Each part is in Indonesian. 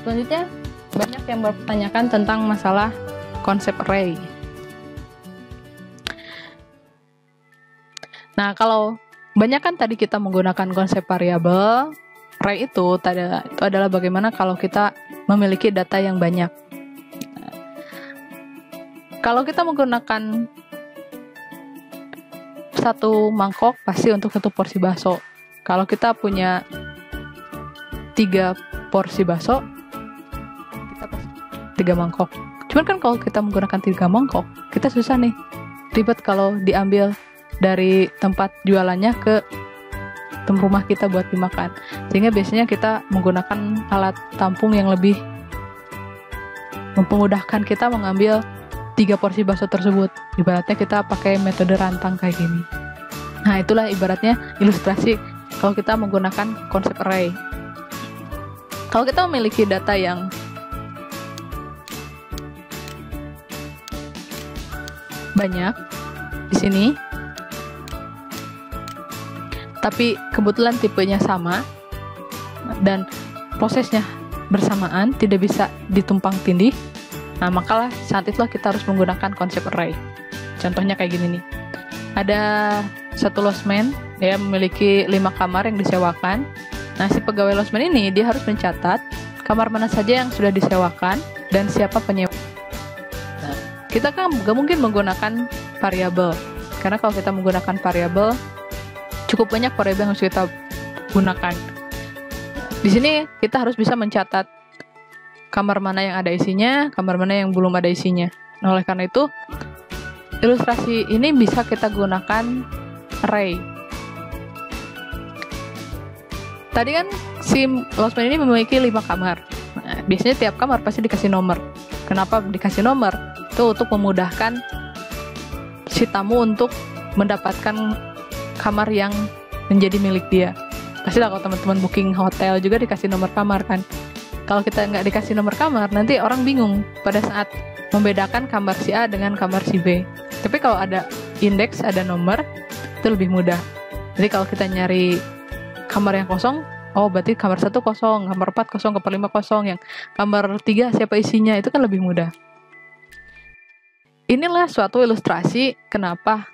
Selanjutnya, banyak yang berpertanyakan tentang masalah konsep array. Nah, kalau banyak kan tadi kita menggunakan konsep variabel, array itu adalah bagaimana kalau kita memiliki data yang banyak. Nah, kalau kita menggunakan satu mangkok pasti untuk satu porsi bakso. Kalau kita punya 3 porsi bakso, kita pasti 3 mangkok. Cuman kan kalau kita menggunakan 3 mangkok, kita susah nih, ribet kalau diambil dari tempat jualannya ke rumah kita buat dimakan. Sehingga biasanya kita menggunakan alat tampung yang lebih memudahkan kita mengambil 3 porsi bakso tersebut. Ibaratnya kita pakai metode rantang kayak gini. Nah, itulah ibaratnya ilustrasi kalau kita menggunakan konsep array. Kalau kita memiliki data yang banyak di sini, tapi kebetulan tipenya sama dan prosesnya bersamaan, tidak bisa ditumpang tindih, nah makalah saat itulah kita harus menggunakan konsep array. Contohnya kayak gini nih. Ada satu losmen, dia memiliki 5 kamar yang disewakan. Nah, si pegawai losmen ini dia harus mencatat kamar mana saja yang sudah disewakan dan siapa penyewa. Nah, kita kan gak mungkin menggunakan variabel, karena kalau kita menggunakan variabel cukup banyak variabel yang harus kita gunakan. Di sini kita harus bisa mencatat kamar mana yang ada isinya, kamar mana yang belum ada isinya. Nah, oleh karena itu, ilustrasi ini bisa kita gunakan array. Tadi kan si losmen ini memiliki 5 kamar. Nah, biasanya tiap kamar pasti dikasih nomor. Kenapa dikasih nomor? Itu untuk memudahkan si tamu untuk mendapatkan kamar yang menjadi milik dia. Pasti lah kalau teman-teman booking hotel juga dikasih nomor kamar kan. Kalau kita nggak dikasih nomor kamar, nanti orang bingung pada saat membedakan kamar si A dengan kamar si B. Tapi kalau ada indeks, ada nomor, itu lebih mudah. Jadi kalau kita nyari kamar yang kosong, oh berarti kamar 1 kosong, kamar 4 kosong, kamar 5 kosong, yang kamar 3 siapa isinya, itu kan lebih mudah. Inilah suatu ilustrasi kenapa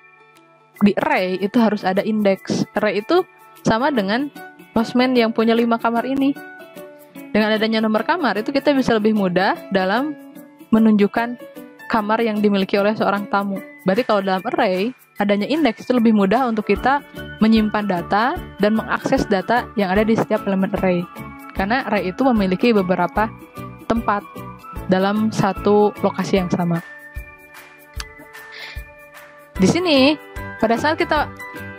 di array itu harus ada indeks. Array itu sama dengan losmen yang punya 5 kamar ini. Dengan adanya nomor kamar, itu kita bisa lebih mudah dalam menunjukkan kamar yang dimiliki oleh seorang tamu. Berarti kalau dalam array, adanya indeks itu lebih mudah untuk kita menyimpan data dan mengakses data yang ada di setiap elemen array. Karena array itu memiliki beberapa tempat dalam satu lokasi yang sama. Di sini, pada saat kita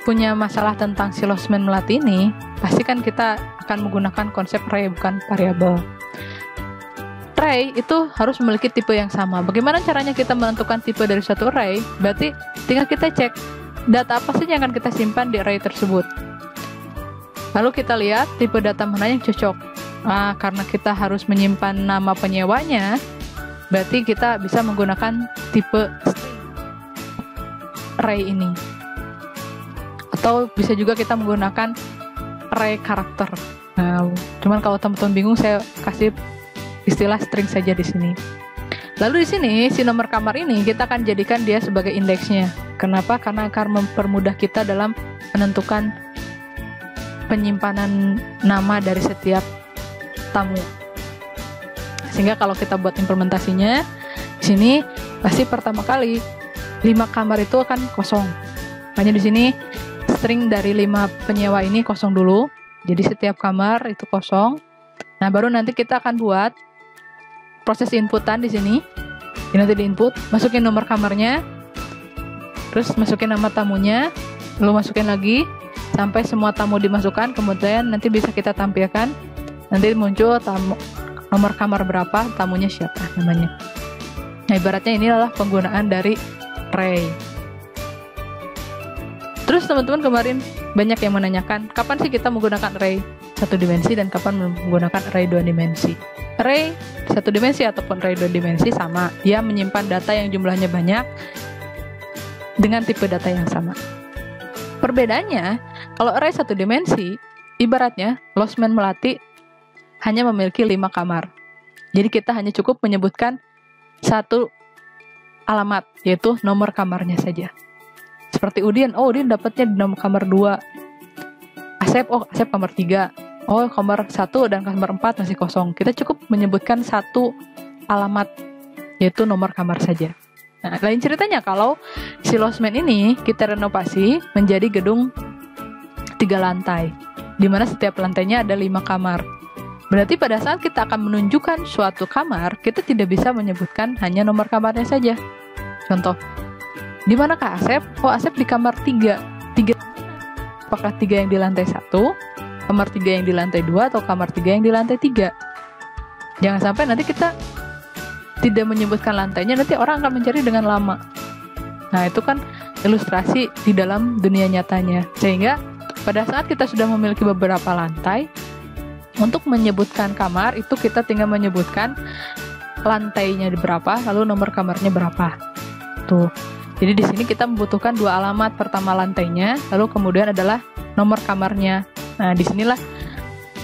punya masalah tentang si losmen melati ini, pasti kan kita akan menggunakan konsep array bukan variabel. Array itu harus memiliki tipe yang sama. Bagaimana caranya kita menentukan tipe dari suatu array? Berarti tinggal kita cek data apa saja yang akan kita simpan di array tersebut. Lalu kita lihat tipe data mana yang cocok. Nah, karena kita harus menyimpan nama penyewanya, berarti kita bisa menggunakan tipe array ini. Atau bisa juga kita menggunakan array karakter. Nah, cuman kalau teman-teman bingung, saya kasih istilah string saja di sini. Lalu di sini si nomor kamar ini kita akan jadikan dia sebagai indeksnya. Kenapa? Karena akan mempermudah kita dalam menentukan penyimpanan nama dari setiap tamu. Sehingga kalau kita buat implementasinya di sini pasti pertama kali 5 kamar itu akan kosong. Makanya di sini string dari 5 penyewa ini kosong dulu. Jadi setiap kamar itu kosong. Nah, baru nanti kita akan buat proses inputan di sini. Ini nanti di input, masukin nomor kamarnya, terus masukin nama tamunya, lalu masukin lagi sampai semua tamu dimasukkan. Kemudian nanti bisa kita tampilkan. Nanti muncul nomor kamar berapa, tamunya siapa namanya. Nah, ibaratnya ini adalah penggunaan dari array. Terus teman-teman kemarin banyak yang menanyakan, kapan sih kita menggunakan array 1 dimensi dan kapan menggunakan array 2 dimensi. Array 1 dimensi ataupun array 2 dimensi sama, dia menyimpan data yang jumlahnya banyak dengan tipe data yang sama. Perbedaannya, kalau array 1 dimensi, ibaratnya losmen melati hanya memiliki 5 kamar. Jadi kita hanya cukup menyebutkan satu alamat, yaitu nomor kamarnya saja. Seperti Udin, Udin dapatnya di nomor kamar 2. Asep, Asep kamar 3. Kamar 1 dan kamar 4 masih kosong. Kita cukup menyebutkan satu alamat, yaitu nomor kamar saja. Nah, lain ceritanya kalau si losmen ini kita renovasi menjadi gedung 3 lantai, di mana setiap lantainya ada 5 kamar. Berarti pada saat kita akan menunjukkan suatu kamar, kita tidak bisa menyebutkan hanya nomor kamarnya saja. Contoh, di manakah Asep? Asep di kamar 3. Apakah 3 yang di lantai 1, kamar 3 yang di lantai 2, atau kamar 3 yang di lantai 3? Jangan sampai nanti kita tidak menyebutkan lantainya, nanti orang akan mencari dengan lama. Nah, itu kan ilustrasi di dalam dunia nyatanya. Sehingga pada saat kita sudah memiliki beberapa lantai, untuk menyebutkan kamar itu kita tinggal menyebutkan lantainya berapa, lalu nomor kamarnya berapa. Tuh. Jadi di sini kita membutuhkan 2 alamat, pertama lantainya, lalu kemudian adalah nomor kamarnya. Nah, disinilah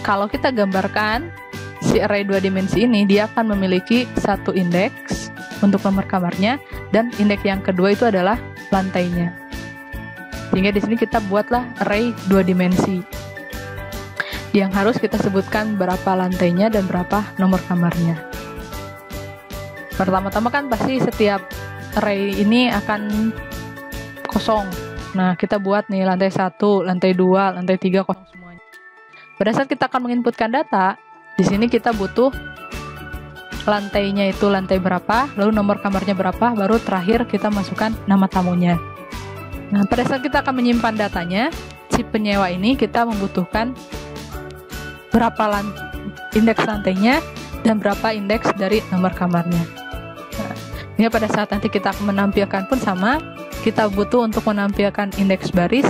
kalau kita gambarkan si array 2 dimensi ini, dia akan memiliki satu indeks untuk nomor kamarnya, dan indeks yang kedua itu adalah lantainya. Sehingga di sini kita buatlah array 2 dimensi yang harus kita sebutkan berapa lantainya dan berapa nomor kamarnya. Pertama-tama kan pasti setiap array ini akan kosong. Nah, kita buat nih lantai 1, lantai 2, lantai 3 kosong semuanya. Pada saat kita akan menginputkan data, di sini kita butuh lantainya itu lantai berapa, lalu nomor kamarnya berapa, baru terakhir kita masukkan nama tamunya. Nah, pada saat kita akan menyimpan datanya, si penyewa ini kita membutuhkan berapa indeks lantainya dan berapa indeks dari nomor kamarnya. Nah, ini pada saat nanti kita akan menampilkan pun sama, kita butuh untuk menampilkan indeks baris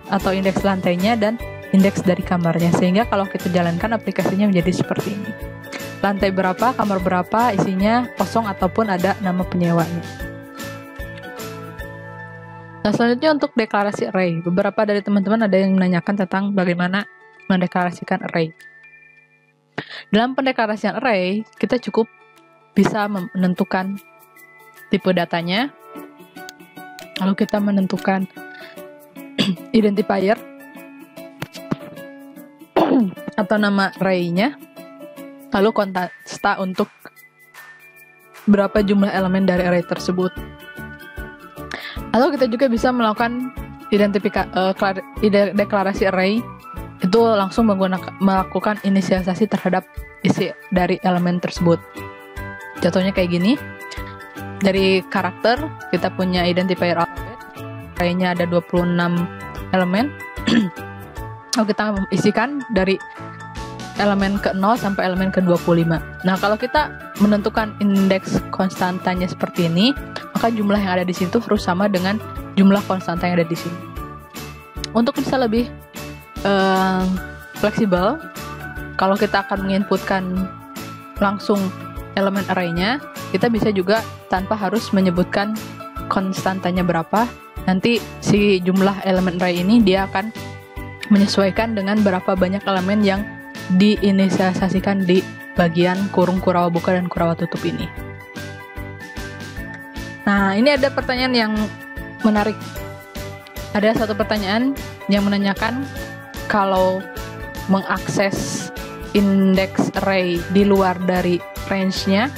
atau indeks lantainya dan indeks dari kamarnya, sehingga kalau kita jalankan aplikasinya menjadi seperti ini. Lantai berapa, kamar berapa, isinya kosong ataupun ada nama penyewanya. Nah, selanjutnya untuk deklarasi array. Beberapa dari teman-teman ada yang menanyakan tentang bagaimana mendeklarasikan array. Dalam pendeklarasian array, kita cukup bisa menentukan tipe datanya, lalu kita menentukan identifier atau nama array-nya, lalu konsta untuk berapa jumlah elemen dari array tersebut. Lalu kita juga bisa melakukan deklarasi array, itu langsung melakukan inisialisasi terhadap isi dari elemen tersebut. Contohnya kayak gini. Dari karakter, kita punya identifier alfabet. Array-nya ada 26 elemen. Lalu kita isikan dari elemen ke-0 sampai elemen ke-25. Nah, kalau kita menentukan indeks konstantanya seperti ini, maka jumlah yang ada di situ harus sama dengan jumlah konstanta yang ada di sini. Untuk bisa lebih fleksibel, kalau kita akan menginputkan langsung elemen array-nya, kita bisa juga tanpa harus menyebutkan konstantanya berapa. Nanti si jumlah elemen array ini dia akan menyesuaikan dengan berapa banyak elemen yang diinisialisasikan di bagian kurung kurawa buka dan kurawa tutup ini. Nah, ini ada pertanyaan yang menarik. Ada satu pertanyaan yang menanyakan kalau mengakses indeks array di luar dari range-nya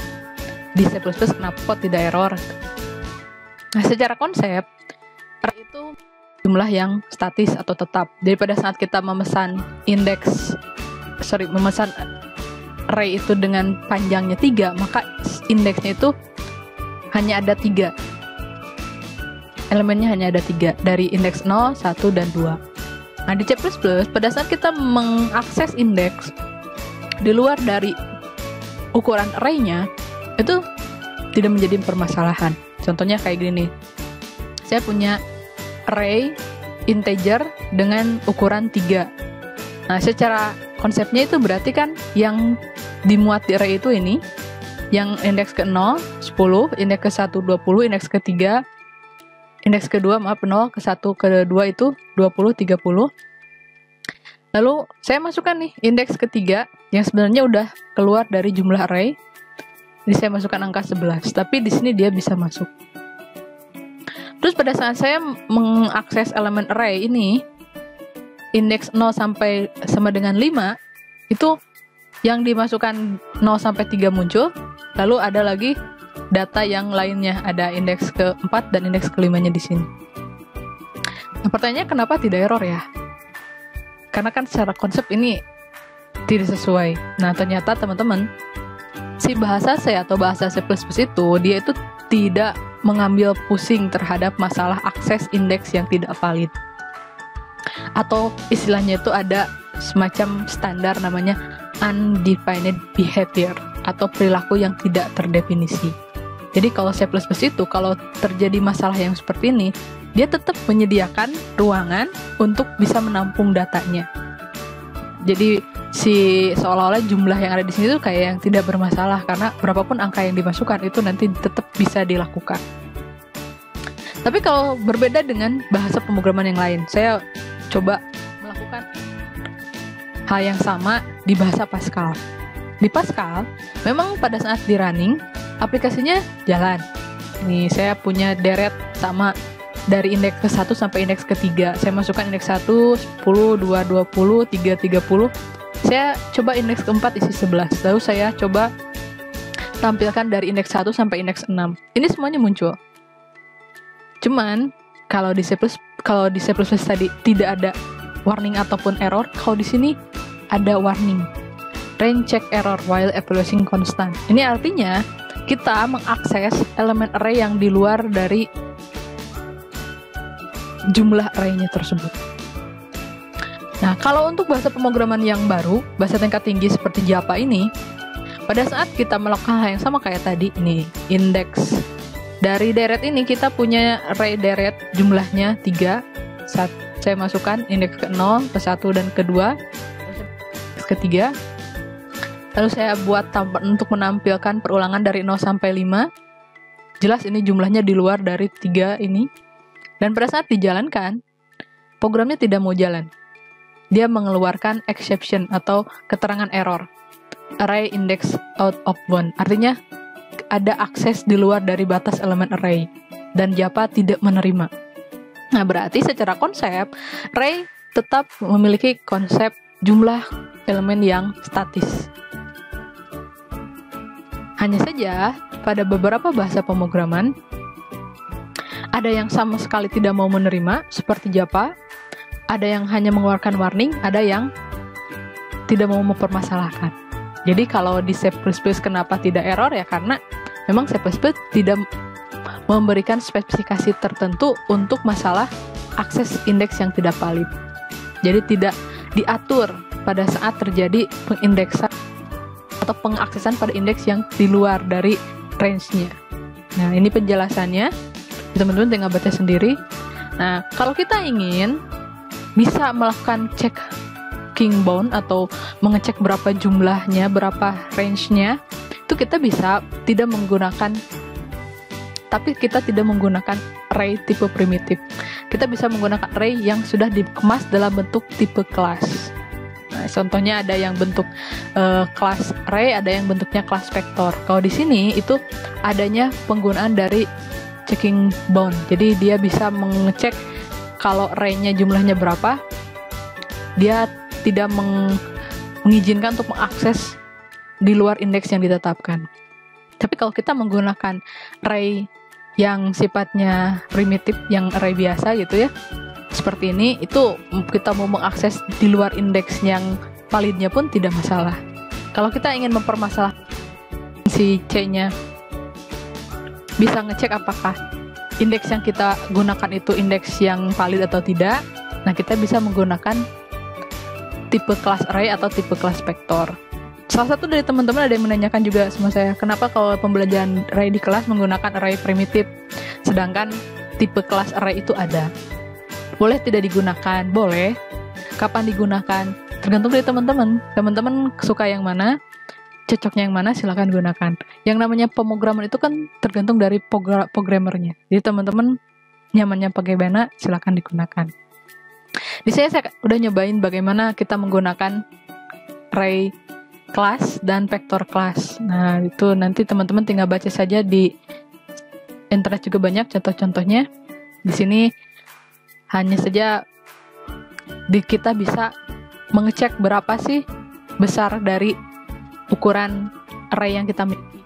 di C++ kenapa kok tidak error? Nah, secara konsep array itu jumlah yang statis atau tetap. Jadi pada saat kita memesan array itu dengan panjangnya 3, maka indeksnya itu hanya ada 3. Elemennya hanya ada 3, dari indeks 0, 1, dan 2. Nah, di C++, pada saat kita mengakses indeks di luar dari ukuran array-nya, itu tidak menjadi permasalahan. Contohnya kayak gini. Saya punya array integer dengan ukuran 3. Nah, secara konsepnya itu berarti kan yang dimuat di array itu ini, yang indeks ke-0, 10, indeks ke-1, 20, indeks ke-3, indeks ke-2, 0, ke-1, ke-2 itu 20, 30. Lalu saya masukkan nih indeks ke-3 yang sebenarnya udah keluar dari jumlah array, Jadi saya masukkan angka 11, tapi di sini dia bisa masuk. Terus pada saat saya mengakses elemen array ini, indeks 0 sampai sama dengan 5, itu yang dimasukkan 0 sampai 3 muncul, lalu ada lagi data yang lainnya, ada indeks ke-4 dan indeks ke-5-nya di sini. Nah, pertanyaannya kenapa tidak error ya? Karena kan secara konsep ini tidak sesuai. Nah, ternyata teman-teman, si bahasa C atau bahasa C++ itu, dia itu tidak mengambil pusing terhadap masalah akses indeks yang tidak valid. Atau istilahnya itu ada semacam standar namanya undefined behavior, atau perilaku yang tidak terdefinisi. Jadi kalau C++ itu, kalau terjadi masalah yang seperti ini, dia tetap menyediakan ruangan untuk bisa menampung datanya. Jadi seolah-olah jumlah yang ada di sini tuh kayak yang tidak bermasalah, karena berapapun angka yang dimasukkan itu nanti tetap bisa dilakukan. Tapi kalau berbeda dengan bahasa pemrograman yang lain, saya coba melakukan hal yang sama di bahasa Pascal. Di Pascal, memang pada saat di running, aplikasinya jalan. Nih, saya punya deret sama dari indeks ke-1 sampai indeks ke-3. Saya masukkan indeks 1, 10, 2, 20, 3, 30. Saya coba indeks ke-4 isi 11. Lalu saya coba tampilkan dari indeks 1 sampai indeks 6. Ini semuanya muncul. Cuman, kalau di C++ tadi tidak ada warning ataupun error, kalau di sini ada warning. Range check error while evaluating constant. Ini artinya kita mengakses elemen array yang di luar dari jumlah array-nya tersebut. Nah, kalau untuk bahasa pemrograman yang baru, bahasa tingkat tinggi seperti Java ini, pada saat kita melakukan hal yang sama kayak tadi, ini indeks. Dari deret ini kita punya array deret jumlahnya 3. Saya masukkan indeks ke-0, ke-1, dan ke-2, ke-3. Lalu saya buat untuk menampilkan perulangan dari 0 sampai 5. Jelas ini jumlahnya di luar dari 3 ini. Dan pada saat dijalankan, programnya tidak mau jalan. Dia mengeluarkan exception atau keterangan error. Array index out of bound. Artinya ada akses di luar dari batas elemen array. Dan Java tidak menerima. Nah, berarti secara konsep, array tetap memiliki konsep jumlah elemen yang statis. Hanya saja, pada beberapa bahasa pemrograman, ada yang sama sekali tidak mau menerima, seperti Java, ada yang hanya mengeluarkan warning, ada yang tidak mau mempermasalahkan. Jadi kalau di C++ kenapa tidak error ya, karena memang C++ tidak memberikan spesifikasi tertentu untuk masalah akses indeks yang tidak valid. Jadi tidak diatur pada saat terjadi pengindeksan atau pengaksesan pada indeks yang di luar dari range-nya. Nah, ini penjelasannya. Teman-teman tinggal baca sendiri. Nah, kalau kita ingin bisa melakukan checking bound atau mengecek berapa jumlahnya, berapa range-nya, itu kita bisa tidak menggunakan array tipe primitif. Kita bisa menggunakan array yang sudah dikemas dalam bentuk tipe kelas. Nah, contohnya ada yang bentuk kelas array, ada yang bentuknya kelas vektor. Kalau di sini itu adanya penggunaan dari checking bound. Jadi dia bisa mengecek kalau array-nya jumlahnya berapa. Dia tidak mengizinkan untuk mengakses di luar indeks yang ditetapkan. Tapi kalau kita menggunakan array yang sifatnya primitif, yang array biasa gitu ya, seperti ini, itu kita mau mengakses di luar indeks yang validnya pun tidak masalah. Kalau kita ingin mempermasalahkan si C-nya, bisa ngecek apakah indeks yang kita gunakan itu indeks yang valid atau tidak. Nah, kita bisa menggunakan tipe kelas array atau tipe kelas vektor. Salah satu dari teman-teman ada yang menanyakan juga sama saya, kenapa kalau pembelajaran array di kelas menggunakan array primitif, sedangkan tipe kelas array itu ada. Boleh tidak digunakan? Boleh. Kapan digunakan? Tergantung dari teman-teman. Teman-teman suka yang mana, cocoknya yang mana, silakan gunakan. Yang namanya pemrograman itu kan tergantung dari programmernya. Jadi teman-teman nyamannya pakai mana, silakan digunakan. Di sini saya udah nyobain bagaimana kita menggunakan array kelas dan vektor kelas. Nah, itu nanti teman-teman tinggal baca saja di internet juga banyak contoh-contohnya. Di sini hanya saja kita bisa mengecek berapa sih besar dari ukuran array yang kita miliki.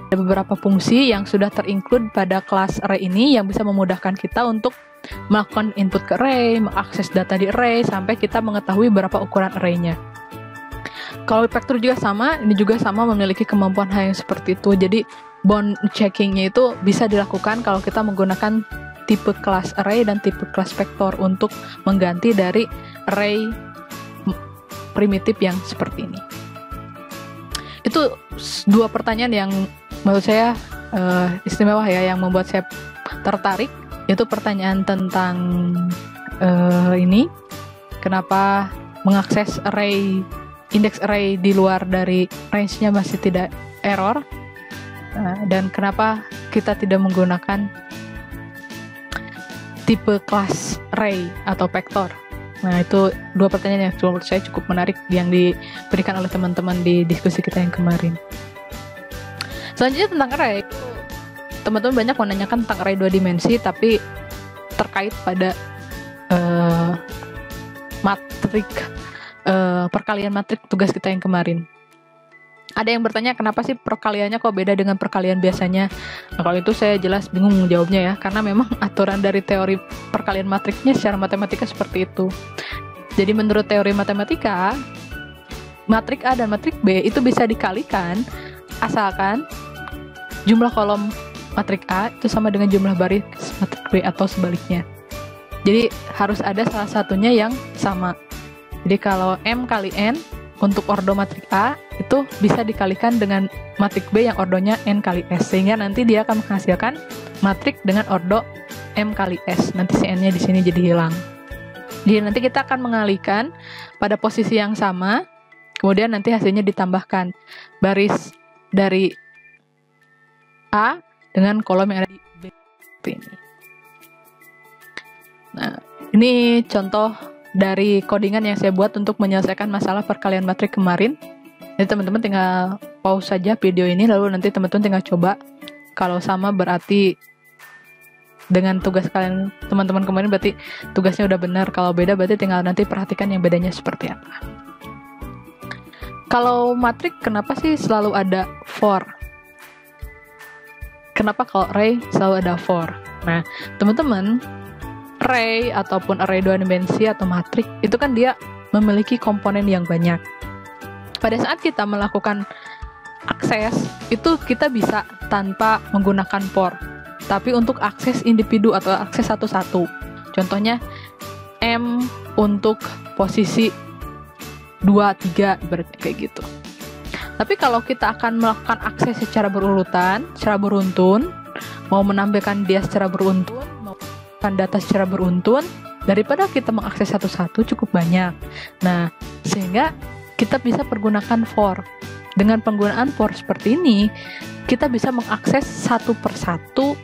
Ada beberapa fungsi yang sudah terinclude pada kelas array ini yang bisa memudahkan kita untuk melakukan input ke array, mengakses data di array, sampai kita mengetahui berapa ukuran arraynya. Kalau vektor juga sama, ini juga sama memiliki kemampuan hal yang seperti itu. Jadi bound checkingnya itu bisa dilakukan kalau kita menggunakan tipe kelas array dan tipe kelas vektor untuk mengganti dari array primitif yang seperti ini. Itu dua pertanyaan yang menurut saya istimewa ya, yang membuat saya tertarik. Itu pertanyaan tentang ini, kenapa mengakses array, indeks array di luar dari range-nya masih tidak error, dan kenapa kita tidak menggunakan tipe kelas array atau vektor. Nah, itu dua pertanyaan yang menurut saya cukup menarik yang diberikan oleh teman-teman di diskusi kita yang kemarin. Selanjutnya tentang array, teman-teman banyak menanyakan tentang array 2 dimensi, tapi terkait pada matrik, perkalian matrik tugas kita yang kemarin. Ada yang bertanya kenapa sih perkaliannya kok beda dengan perkalian biasanya. Nah, kalau itu saya jelas bingung jawabnya ya, karena memang aturan dari teori perkalian matriknya secara matematika seperti itu. Jadi menurut teori matematika, matrik A dan matrik B itu bisa dikalikan asalkan jumlah kolom matrik A itu sama dengan jumlah baris matrik B atau sebaliknya. Jadi harus ada salah satunya yang sama. Jadi kalau M kali N untuk ordo matrik A itu bisa dikalikan dengan matrik B yang ordonya N kali S, sehingga nanti dia akan menghasilkan matrik dengan ordo M kali S. Nanti si N-nya di sini jadi hilang. Jadi nanti kita akan mengalihkan pada posisi yang sama, kemudian nanti hasilnya ditambahkan baris dari A dengan kolom yang ada di B ini. Nah, ini contoh dari codingan yang saya buat untuk menyelesaikan masalah perkalian matrik kemarin. Jadi teman-teman tinggal pause saja video ini, lalu nanti teman-teman tinggal coba. Kalau sama berarti dengan tugas kalian teman-teman kemarin berarti tugasnya udah benar. Kalau beda berarti tinggal nanti perhatikan yang bedanya seperti apa. Kalau matrik kenapa sih selalu ada for? Kenapa kalau array selalu ada for? Nah, teman-teman, array ataupun array 2 dimensi atau matrik itu kan dia memiliki komponen yang banyak. Pada saat kita melakukan akses itu kita bisa tanpa menggunakan for, tapi untuk akses individu atau akses satu-satu, contohnya M untuk posisi 2, 3 berarti kayak gitu. Tapi kalau kita akan melakukan akses secara berurutan, secara beruntun, mau menampilkan dia secara beruntun, data secara beruntun, daripada kita mengakses satu-satu cukup banyak. Nah, sehingga kita bisa pergunakan for. Dengan penggunaan for seperti ini, kita bisa mengakses satu persatu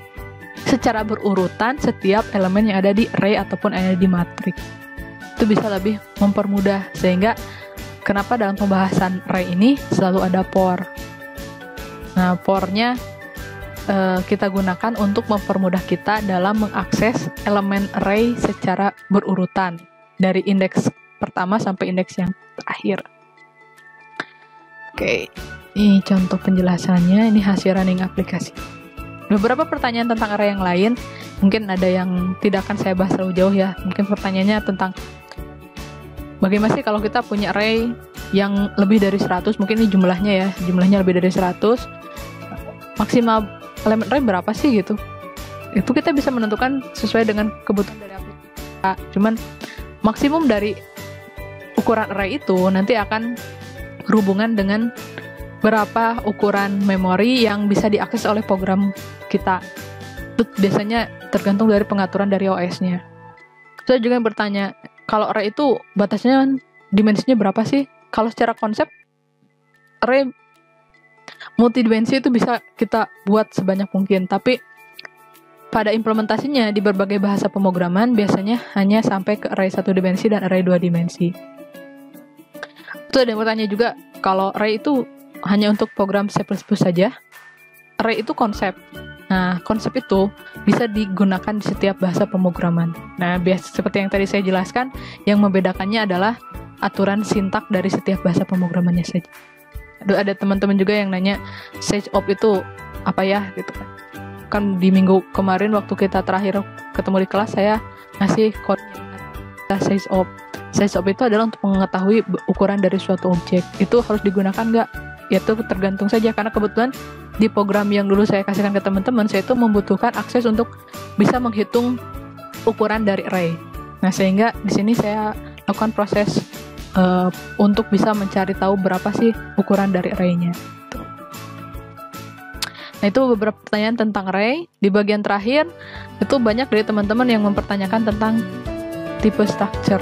secara berurutan setiap elemen yang ada di array ataupun yang ada di matrik. Itu bisa lebih mempermudah, sehingga kenapa dalam pembahasan array ini selalu ada for. Nah, for-nya kita gunakan untuk mempermudah kita dalam mengakses elemen array secara berurutan dari indeks pertama sampai indeks yang terakhir. Oke, ini contoh penjelasannya, ini hasil running aplikasi. Beberapa pertanyaan tentang array yang lain, mungkin ada yang tidak akan saya bahas terlalu jauh ya. Mungkin pertanyaannya tentang bagaimana sih kalau kita punya array yang lebih dari 100, mungkin ini jumlahnya ya, jumlahnya lebih dari 100, maksimal elemen array berapa sih gitu. Itu kita bisa menentukan sesuai dengan kebutuhan dari aplikasi. Cuman maksimum dari ukuran array itu nanti akan berhubungan dengan berapa ukuran memori yang bisa diakses oleh program kita. Itu biasanya tergantung dari pengaturan dari OS-nya. Saya juga yang bertanya, kalau array itu batasnya dimensinya berapa sih? Kalau secara konsep array multidimensi itu bisa kita buat sebanyak mungkin, tapi pada implementasinya di berbagai bahasa pemrograman biasanya hanya sampai ke array 1 dimensi dan array 2 dimensi. Itu ada yang bertanya juga, kalau array itu hanya untuk program C++ saja. Array itu konsep. Nah, konsep itu bisa digunakan di setiap bahasa pemrograman. Nah, seperti yang tadi saya jelaskan, yang membedakannya adalah aturan sintak dari setiap bahasa pemrogramannya saja. Ada teman-teman juga yang nanya, SageOp itu apa ya? Gitu kan. Kan di minggu kemarin waktu kita terakhir ketemu di kelas, saya ngasih kodenya SageOp. SageOp itu adalah untuk mengetahui ukuran dari suatu objek. Itu harus digunakan nggak? Ya itu tergantung saja, karena kebetulan di program yang dulu saya kasihkan ke teman-teman, saya itu membutuhkan akses untuk bisa menghitung ukuran dari array. Nah, sehingga di sini saya lakukan proses untuk bisa mencari tahu berapa sih ukuran dari array-nya. Nah, itu beberapa pertanyaan tentang array. Di bagian terakhir, itu banyak dari teman-teman yang mempertanyakan tentang tipe structure.